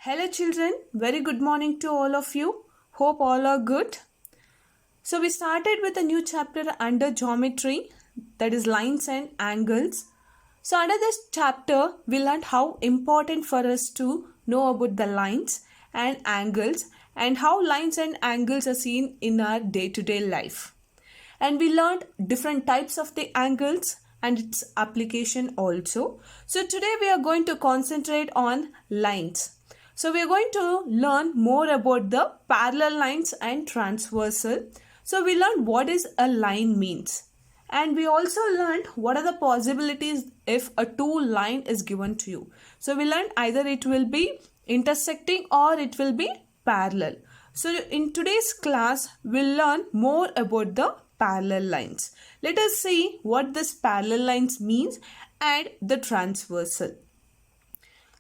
Hello children, very good morning to all of you. Hope all are good. So we started with a new chapter under geometry, that is lines and angles. So under this chapter we learned how important for us to know about the lines and angles and how lines and angles are seen in our day-to-day life. And we learned different types of the angles and its application also. So today we are going to concentrate on lines. So we are going to learn more about the parallel lines and transversal. So we learned what is a line means. And we also learned what are the possibilities if a two line is given to you. So we learned either it will be intersecting or it will be parallel. So in today's class we'll learn more about the parallel lines. Let us see what this parallel lines means and the transversal.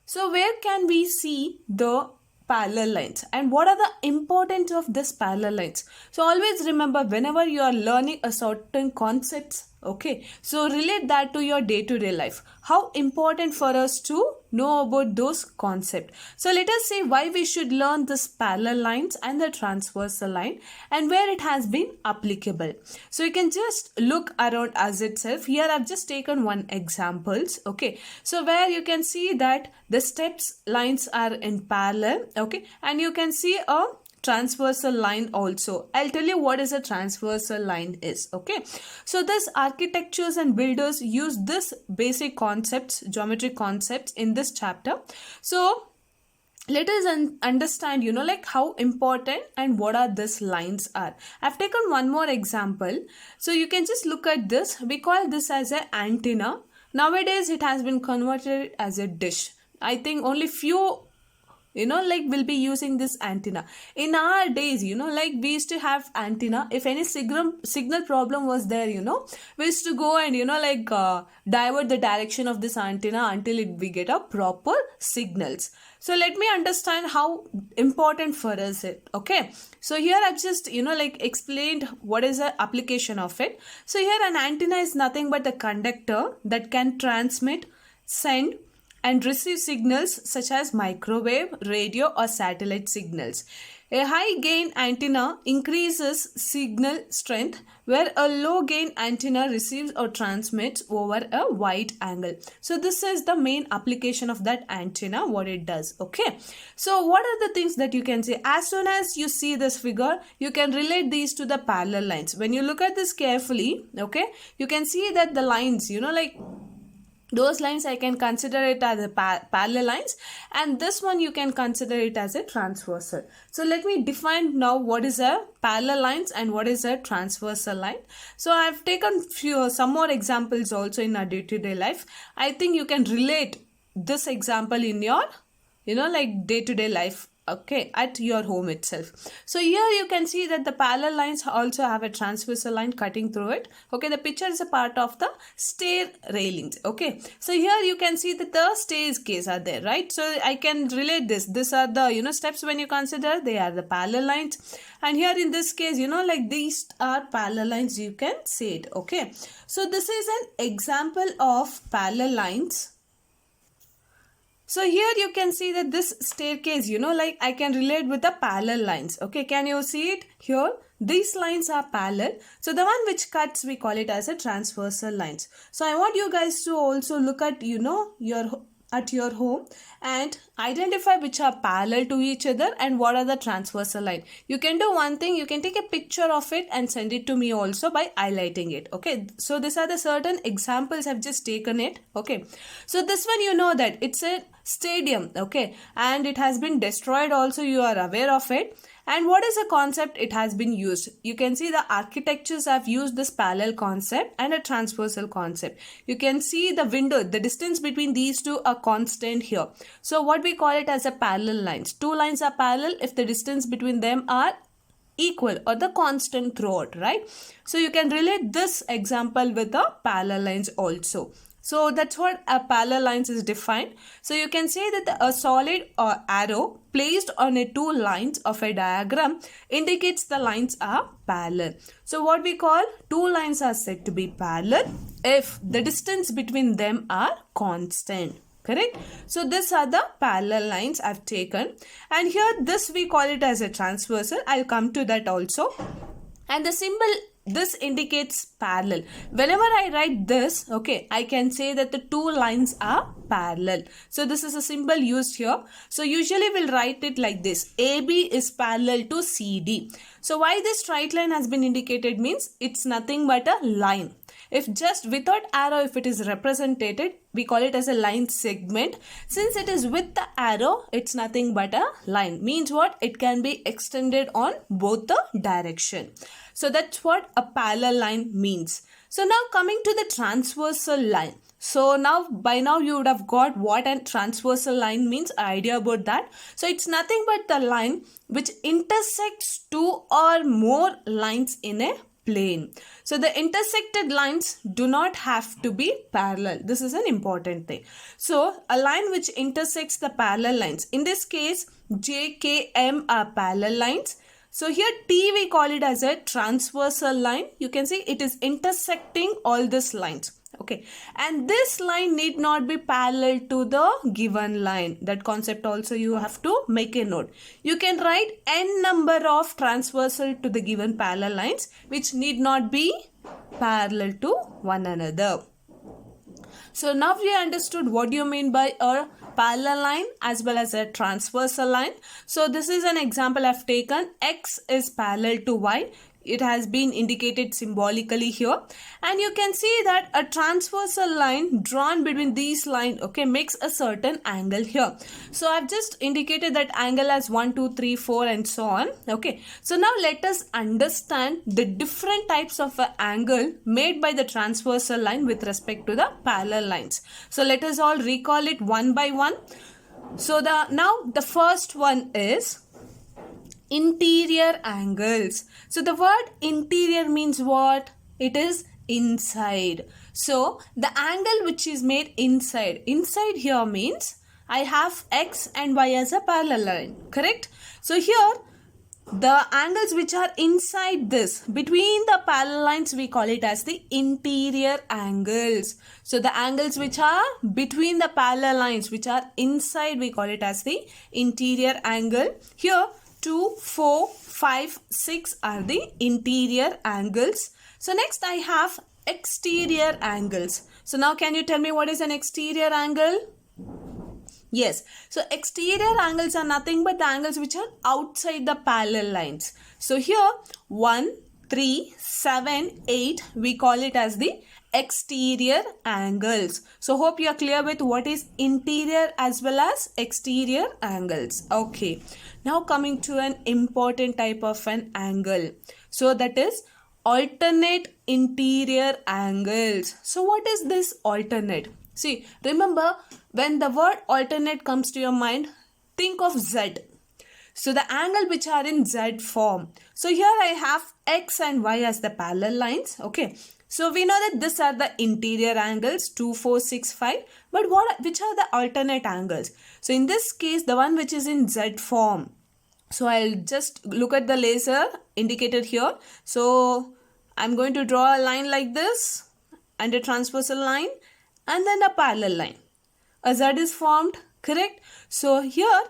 So where can we see the parallel lines and what are the importance of this parallel lines? So always remember, whenever you are learning a certain concepts, okay, so relate that to your day-to-day life. How important for us to know about those concepts. So let us see why we should learn this parallel lines and the transversal line and where it has been applicable. So you can just look around as itself. Here I've just taken one examples, okay. So where you can see that the steps lines are in parallel, okay, and you can see a transversal line also. I'll tell you what is a transversal line is, okay. So this architectures and builders use this basic concepts, geometric concepts in this chapter. So let us understand, like how important and what are these lines are. I've taken one more example. So you can just look at this. We call this as an antenna. Nowadays it has been converted as a dish. I think only few will be using this antenna. In our days, we used to have antenna. If any signal problem was there, we used to go and divert the direction of this antenna until we get a proper signals. So let me understand how important for us it, okay. So here I've just explained what is the application of it. So here an antenna is nothing but a conductor that can transmit, send and receive signals such as microwave, radio or satellite signals. A high gain antenna increases signal strength where a low gain antenna receives or transmits over a wide angle. So this is the main application of that antenna, what it does, okay. So what are the things that you can see? As soon as you see this figure, you can relate these to the parallel lines. When you look at this carefully, okay, you can see that the lines, those lines I can consider it as a parallel lines, and this one you can consider it as a transversal. So let me define now what is a parallel lines and what is a transversal line. So I've taken some more examples also in our day-to-day life. I think you can relate this example in your day-to-day life, okay, at your home itself. So here you can see that the parallel lines also have a transversal line cutting through it, okay. The picture is a part of the stair railings, okay. So here you can see that the staircase are there, right? So I can relate this. These are the steps when you consider they are the parallel lines, and here in this case these are parallel lines, you can say it, okay. So this is an example of parallel lines. So here you can see that this staircase, I can relate with the parallel lines. Okay, can you see it here? These lines are parallel. So the one which cuts, we call it as a transversal lines. So I want you guys to also look at, your home and identify which are parallel to each other and what are the transversal line. You can do one thing, you can take a picture of it and send it to me also by highlighting it, okay. So these are the certain examples I've just taken it, okay. So this one that it's a stadium, okay, and it has been destroyed also, you are aware of it. And what is the concept it has been used? You can see the architectures have used this parallel concept and a transversal concept. You can see the window, the distance between these two are constant here. So what we call it as a parallel lines. Two lines are parallel if the distance between them are equal or the constant throughout, right? So you can relate this example with the parallel lines also. So that's what a parallel lines is defined. So you can say that a solid or arrow placed on a two lines of a diagram indicates the lines are parallel. So what we call two lines are said to be parallel if the distance between them are constant. correct? So these are the parallel lines I've taken, and here this we call it as a transversal. I'll come to that also. And the symbol, this indicates parallel. Whenever I write this, okay, I can say that the two lines are parallel. So this is a symbol used here. So usually we'll write it like this: AB is parallel to CD. So why this straight line has been indicated means it's nothing but a line. If just without arrow, if it is represented, we call it as a line segment. Since it is with the arrow, it's nothing but a line. Means what? It can be extended on both the direction. So that's what a parallel line means. So now coming to the transversal line. So now by now you would have got what a transversal line means, idea about that. So it's nothing but the line which intersects two or more lines in a plane. So the intersected lines do not have to be parallel. This is an important thing. So a line which intersects the parallel lines. In this case, J, K, M are parallel lines. So here T we call it as a transversal line. You can see it is intersecting all these lines. Okay, and this line need not be parallel to the given line. That concept also you have to make a note. You can write n number of transversal to the given parallel lines which need not be parallel to one another. So now we understood what do you mean by a parallel line as well as a transversal line. So this is an example I've taken. X is parallel to Y. It has been indicated symbolically here, and you can see that a transversal line drawn between these lines, okay, makes a certain angle here. So I've just indicated that angle as 1, 2, 3, 4 and so on. Okay, so now let us understand the different types of angle made by the transversal line with respect to the parallel lines. So let us all recall it one by one. So now the first one is interior angles. So the word interior means what? It is inside. So the angle which is made inside here means I have X and Y as a parallel line, correct? So here the angles which are inside this, between the parallel lines, we call it as the interior angles. So the angles which are between the parallel lines which are inside, we call it as the interior angle. Here 2, 4, 5, 6 are the interior angles. So next I have exterior angles. So now can you tell me what is an exterior angle? Yes. So exterior angles are nothing but the angles which are outside the parallel lines. So here 1, 3, 7, 8 we call it as the exterior angles. So hope you are clear with what is interior as well as exterior angles. Okay. Now coming to an important type of an angle. So that is alternate interior angles. So what is this alternate? See, remember when the word alternate comes to your mind, think of Z. So the angle which are in Z form. So here I have X and Y as the parallel lines. Okay. So we know that these are the interior angles 2, 4, 6, 5. But which are the alternate angles? So in this case, the one which is in Z form. So I'll just look at the laser indicated here. So I'm going to draw a line like this and a transversal line and then a parallel line. A Z is formed, correct? So here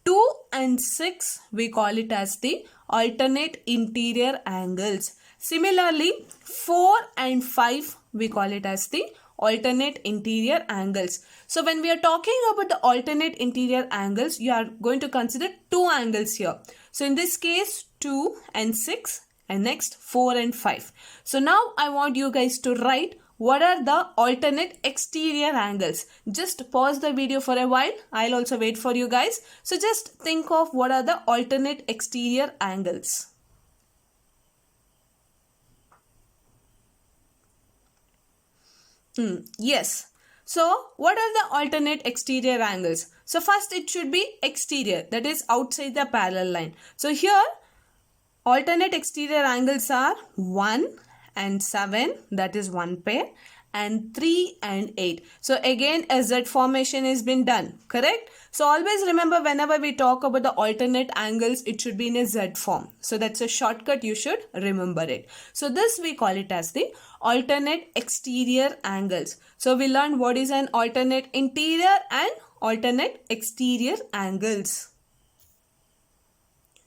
2 and 6 we call it as the alternate interior angles. Similarly 4 and 5 we call it as the alternate interior angles. So when we are talking about the alternate interior angles, you are going to consider two angles here. So in this case 2 and 6 and next 4 and 5. So now I want you guys to write what are the alternate exterior angles. Just pause the video for a while. I'll also wait for you guys. So just think of what are the alternate exterior angles. Yes. So what are the alternate exterior angles? So first it should be exterior, that is outside the parallel line. So here alternate exterior angles are 1 and 7, that is one pair, and 3 and 8. So again a Z formation has been done, correct? So always remember, whenever we talk about the alternate angles, it should be in a Z form. So that's a shortcut, you should remember it. So this we call it as the alternate exterior angles. So we learned what is an alternate interior and alternate exterior angles.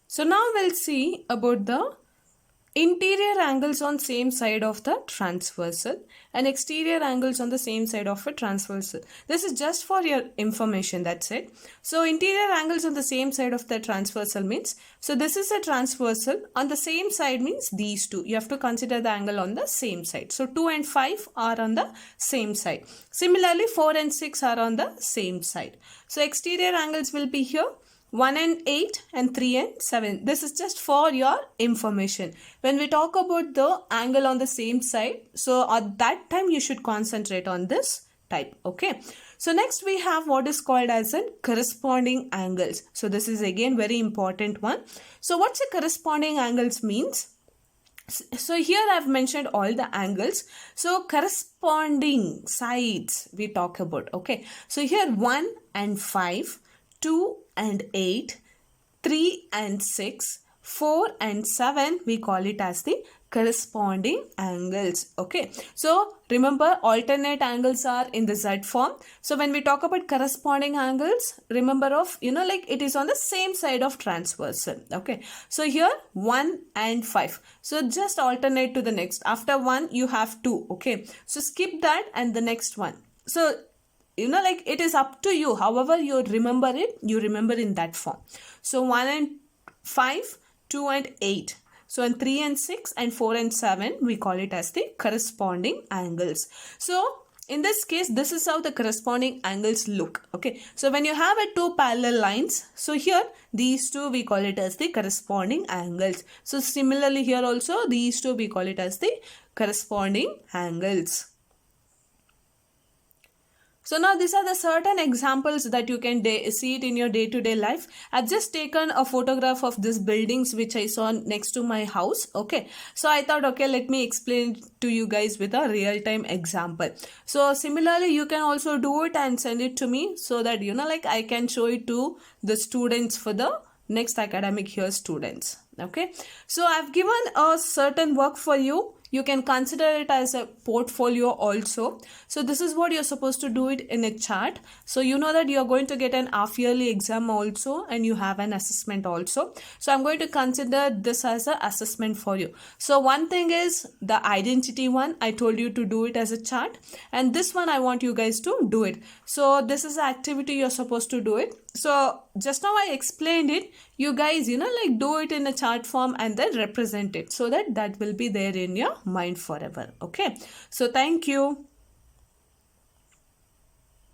So now we'll see about the interior angles on same side of the transversal and exterior angles on the same side of a transversal. This is just for your information, that's it. So interior angles on the same side of the transversal means, so this is a transversal, on the same side means these two. You have to consider the angle on the same side. So 2 and 5 are on the same side. Similarly 4 and 6 are on the same side. So exterior angles will be here 1 and 8 and 3 and 7. This is just for your information. When we talk about the angle on the same side, so at that time you should concentrate on this type. Okay. So next we have what is called as a corresponding angles. So this is again very important one. So what's a corresponding angles means? So here I've mentioned all the angles. So corresponding sides we talk about. Okay. So here 1 and 5, 2 and 8, 3 and 6, 4 and 7, we call it as the corresponding angles. Okay. So remember, alternate angles are in the Z form. So when we talk about corresponding angles, remember of, like it is on the same side of transversal. Okay. So here 1 and 5. So just alternate to the next. After 1, you have 2. Okay. So skip that and the next one. So like it is up to you. However you remember it, you remember in that form. So 1 and 5, 2 and 8. So in 3 and 6 and 4 and 7, we call it as the corresponding angles. So in this case, this is how the corresponding angles look. Okay. So when you have a two parallel lines, so here these two we call it as the corresponding angles. So similarly here also these two we call it as the corresponding angles. So now these are the certain examples that you can see it in your day-to-day life. I've just taken a photograph of these buildings which I saw next to my house. Okay. So I thought, okay, let me explain to you guys with a real-time example. So similarly, you can also do it and send it to me so that, like I can show it to the students for the next academic year students. Okay. So I've given a certain work for you. You can consider it as a portfolio also. So this is what you're supposed to do it in a chart. So you know that you're going to get an half-yearly exam also and you have an assessment also. So I'm going to consider this as an assessment for you. So one thing is the identity one. I told you to do it as a chart. And this one I want you guys to do it. So this is the activity you're supposed to do it. So just now I explained it. You guys, like do it in a chart form and then represent it so that will be there in your mind forever. Okay. So thank you.